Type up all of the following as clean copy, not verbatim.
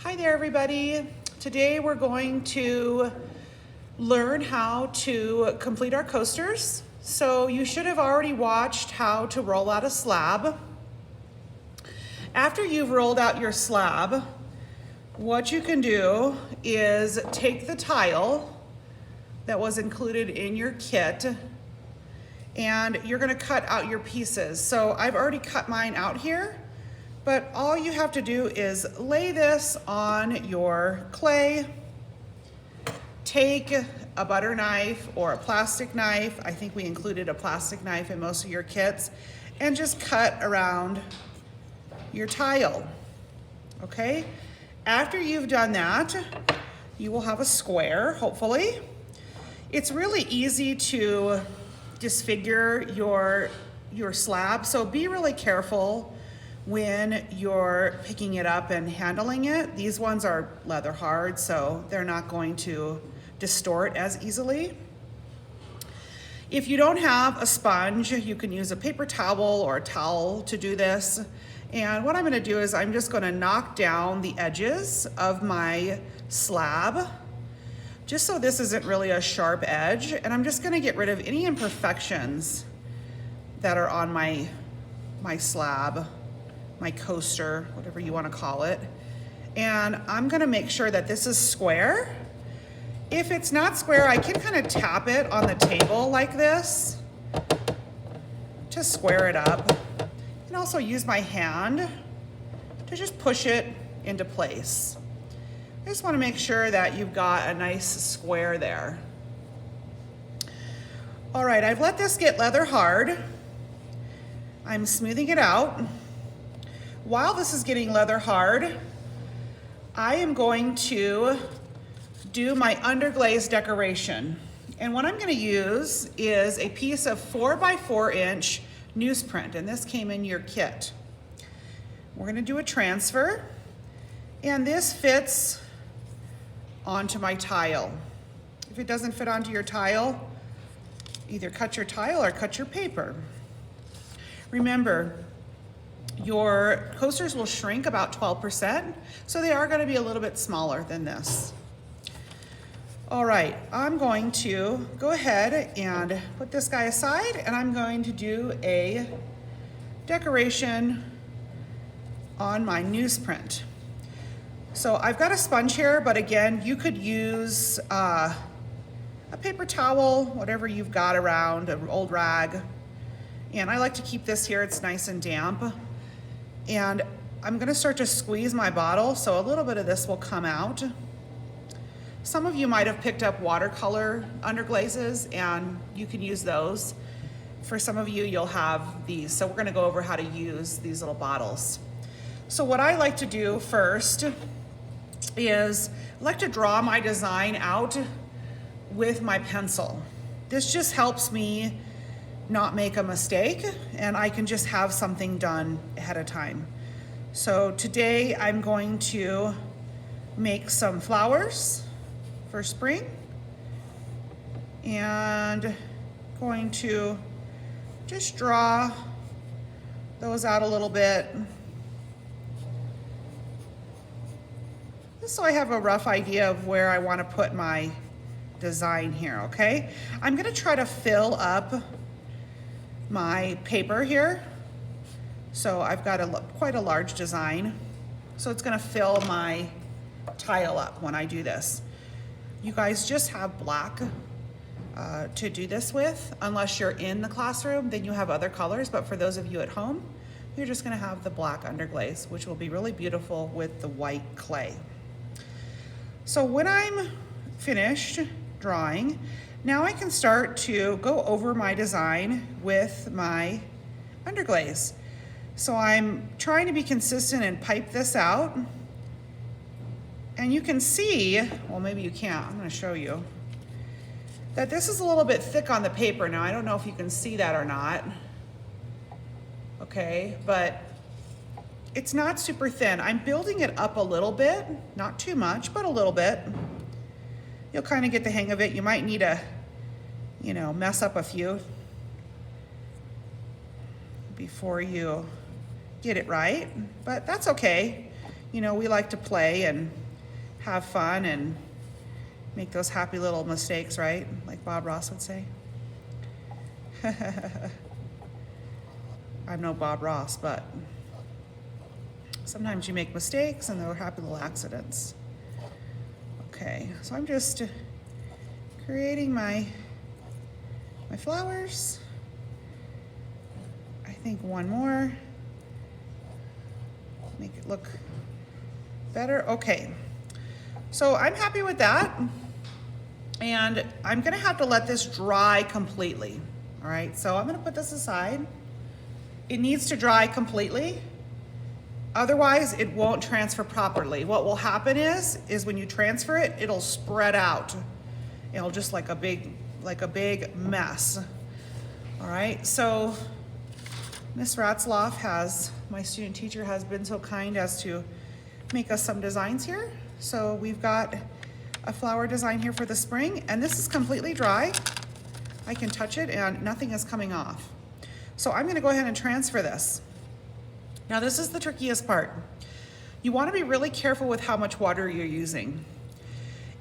Hi there, everybody. Today we're going to learn how to complete our coasters. So you should have already watched how to roll out a slab. After you've rolled out your slab, what you can do is take the tile that was included in your kit and you're gonna cut out your pieces. So I've already cut mine out here. But all you have to do is lay this on your clay, take a butter knife or a plastic knife, I think we included a plastic knife in most of your kits, and just cut around your tile, okay? After you've done that, you will have a square, hopefully. It's really easy to disfigure your slab, so be really careful when you're picking it up and handling it. These ones are leather hard, so they're not going to distort as easily. If you don't have a sponge, you can use a paper towel or a towel to do this. And what I'm gonna do is I'm just gonna knock down the edges of my slab, just so this isn't really a sharp edge. And I'm just gonna get rid of any imperfections that are on my slab, my coaster, whatever you want to call it. And I'm going to make sure that this is square. If it's not square, I can kind of tap it on the table like this to square it up. I can also use my hand to just push it into place. I just want to make sure that you've got a nice square there. All right, I've let this get leather hard. I'm smoothing it out. While this is getting leather hard, I am going to do my underglaze decoration. And what I'm going to use is a piece of 4x4" newsprint, and this came in your kit. We're going to do a transfer, and this fits onto my tile. If it doesn't fit onto your tile, either cut your tile or cut your paper. Remember, your coasters will shrink about 12%, so they are going to be a little bit smaller than this. All right, I'm going to go ahead and put this guy aside, and I'm going to do a decoration on my newsprint. So I've got a sponge here, but again, you could use a paper towel, whatever you've got around, an old rag. And I like to keep this here, it's nice and damp. And I'm gonna start to squeeze my bottle, so a little bit of this will come out. Some of you might have picked up watercolor underglazes, and you can use those. For some of you, you'll have these. So we're gonna go over how to use these little bottles. So what I like to do first is I like to draw my design out with my pencil. This just helps me not make a mistake, and I can just have something done ahead of time. So today I'm going to make some flowers for spring, and going to just draw those out a little bit, just so I have a rough idea of where I want to put my design here, okay? I'm gonna try to fill up my paper here. So I've got quite a large design. So it's gonna fill my tile up when I do this. You guys just have black to do this with. Unless you're in the classroom, then you have other colors. But for those of you at home, you're just gonna have the black underglaze, which will be really beautiful with the white clay. So when I'm finished drawing, now I can start to go over my design with my underglaze. So I'm trying to be consistent and pipe this out. And you can see, well, maybe you can't, I'm gonna show you, that this is a little bit thick on the paper. Now, I don't know if you can see that or not. Okay, but it's not super thin. I'm building it up a little bit, not too much, but a little bit. You'll kind of get the hang of it. You might need to, mess up a few before you get it right, but that's okay. you know, we like to play and have fun and make those happy little mistakes, right? Like Bob Ross would say. I'm no Bob Ross, but sometimes you make mistakes and they're happy little accidents. Okay, so I'm just creating my flowers. I think one more. Make it look better. Okay, so I'm happy with that. And I'm gonna have to let this dry completely. All right, so I'm gonna put this aside. It needs to dry completely. Otherwise, it won't transfer properly. What will happen is when you transfer it, it'll spread out. It'll just like a big mess. All right, so Miss Ratzlaff my student teacher has been so kind as to make us some designs here. So we've got a flower design here for the spring, and this is completely dry. I can touch it and nothing is coming off. So I'm gonna go ahead and transfer this. Now this is the trickiest part. You wanna be really careful with how much water you're using.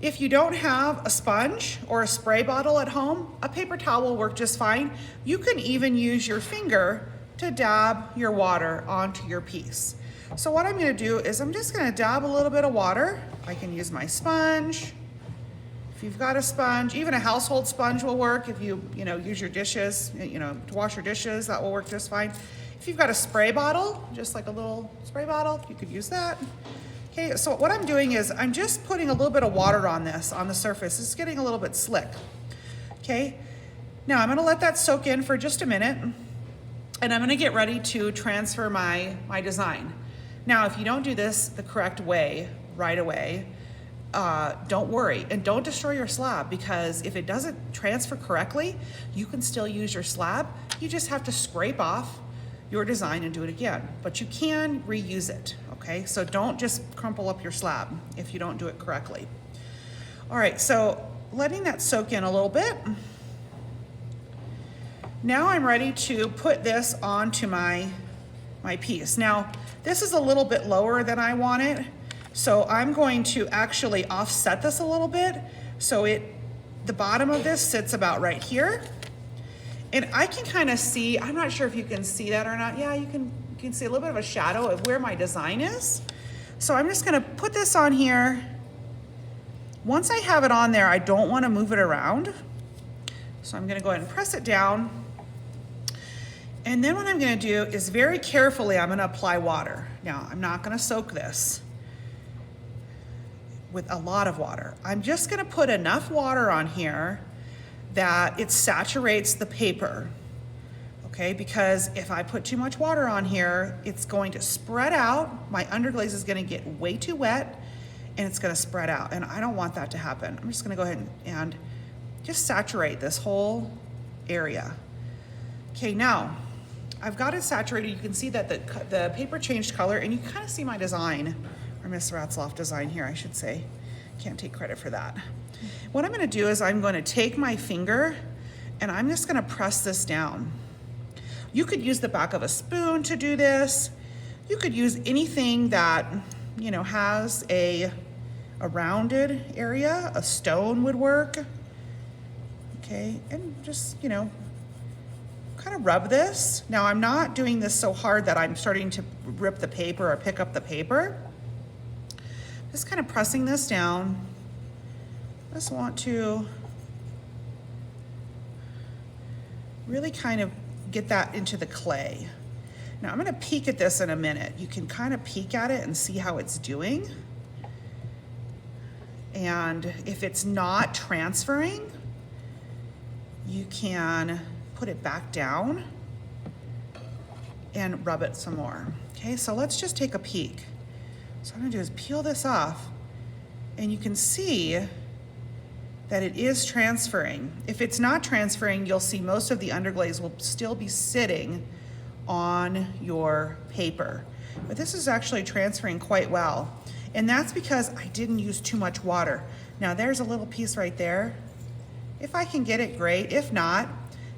If you don't have a sponge or a spray bottle at home, a paper towel will work just fine. You can even use your finger to dab your water onto your piece. So what I'm gonna do is I'm just gonna dab a little bit of water. I can use my sponge. If you've got a sponge, even a household sponge will work. If you use your dishes, to wash your dishes, that will work just fine. If you've got a spray bottle, just like a little spray bottle, you could use that. Okay, so what I'm doing is I'm just putting a little bit of water on this, on the surface. It's getting a little bit slick. Okay, now I'm gonna let that soak in for just a minute, and I'm gonna get ready to transfer my design. Now, if you don't do this the correct way right away, don't worry and don't destroy your slab, because if it doesn't transfer correctly, you can still use your slab. You just have to scrape off your design and do it again, but you can reuse it, okay? So don't just crumple up your slab if you don't do it correctly. All right, so letting that soak in a little bit. Now I'm ready to put this onto my piece. Now, this is a little bit lower than I want it, so I'm going to actually offset this a little bit so the bottom of this sits about right here. And I can kind of see, I'm not sure if you can see that or not. Yeah, you can see a little bit of a shadow of where my design is. So I'm just gonna put this on here. Once I have it on there, I don't wanna move it around. So I'm gonna go ahead and press it down. And then what I'm gonna do is very carefully, I'm gonna apply water. Now, I'm not gonna soak this with a lot of water. I'm just gonna put enough water on here that it saturates the paper, okay? Because if I put too much water on here, it's going to spread out. My underglaze is gonna get way too wet and it's gonna spread out, and I don't want that to happen. I'm just gonna go ahead and just saturate this whole area. Okay, now, I've got it saturated. You can see that the paper changed color, and you kind of see my design, or Miss Ratzlaff design here, I should say. Can't take credit for that. What I'm gonna do is I'm gonna take my finger and I'm just gonna press this down. You could use the back of a spoon to do this. You could use anything that, has a rounded area. A stone would work. Okay, and just, kind of rub this. Now I'm not doing this so hard that I'm starting to rip the paper or pick up the paper. Just kind of pressing this down. Just want to really kind of get that into the clay. Now I'm gonna peek at this in a minute. You can kind of peek at it and see how it's doing. And if it's not transferring, you can put it back down and rub it some more. Okay, so let's just take a peek. So what I'm gonna do is peel this off, and you can see that it is transferring. If it's not transferring, you'll see most of the underglaze will still be sitting on your paper. But this is actually transferring quite well. And that's because I didn't use too much water. Now there's a little piece right there. If I can get it, great. If not,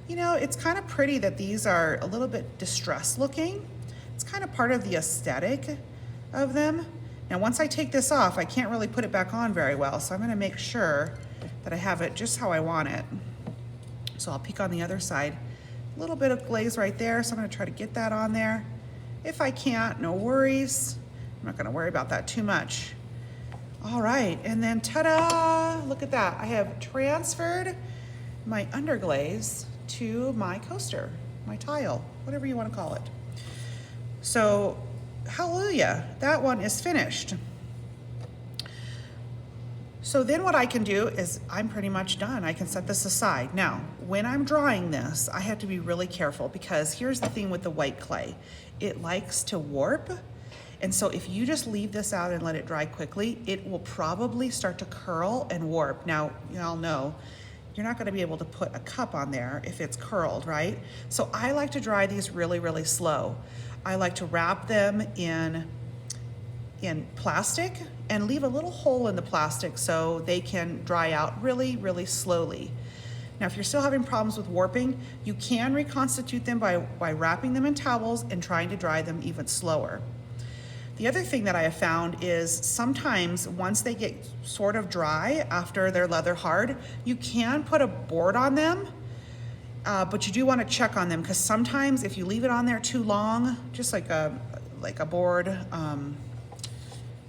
it's kind of pretty that these are a little bit distressed looking. It's kind of part of the aesthetic of them. Now once I take this off, I can't really put it back on very well, so I'm gonna make sure that I have it just how I want it. So I'll peek on the other side. A little bit of glaze right there, so I'm gonna try to get that on there. If I can't, no worries. I'm not gonna worry about that too much. All right, and then ta-da, look at that. I have transferred my underglaze to my coaster, my tile, whatever you wanna call it. So, hallelujah, that one is finished. So then what I can do is I'm pretty much done. I can set this aside. Now, when I'm drying this, I have to be really careful because here's the thing with the white clay. It likes to warp. And so if you just leave this out and let it dry quickly, it will probably start to curl and warp. Now, you all know, you're not gonna be able to put a cup on there if it's curled, right? So I like to dry these really, really slow. I like to wrap them in plastic and leave a little hole in the plastic so they can dry out really, really slowly. Now, if you're still having problems with warping, you can reconstitute them by wrapping them in towels and trying to dry them even slower. The other thing that I have found is sometimes once they get sort of dry after they're leather hard, you can put a board on them, but you do want to check on them because sometimes if you leave it on there too long, just like a board,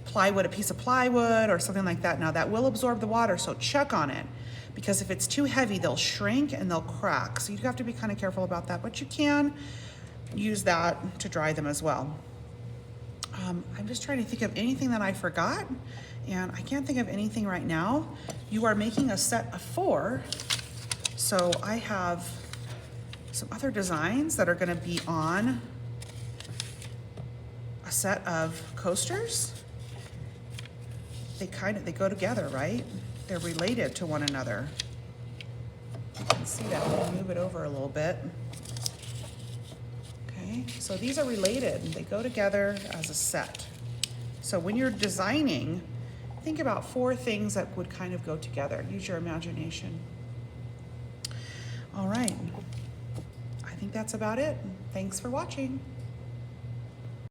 plywood, a piece of plywood or something like that, now that will absorb the water, so check on it. Because if it's too heavy, they'll shrink and they'll crack. So you have to be kind of careful about that, but you can use that to dry them as well. I'm just trying to think of anything that I forgot, and I can't think of anything right now. You are making a set of 4, so I have some other designs that are gonna be on a set of coasters. They go together, right? They're related to one another. You can see that when I move it over a little bit. Okay, so these are related. They go together as a set. So when you're designing, think about 4 things that would kind of go together. Use your imagination. All right, I think that's about it. Thanks for watching.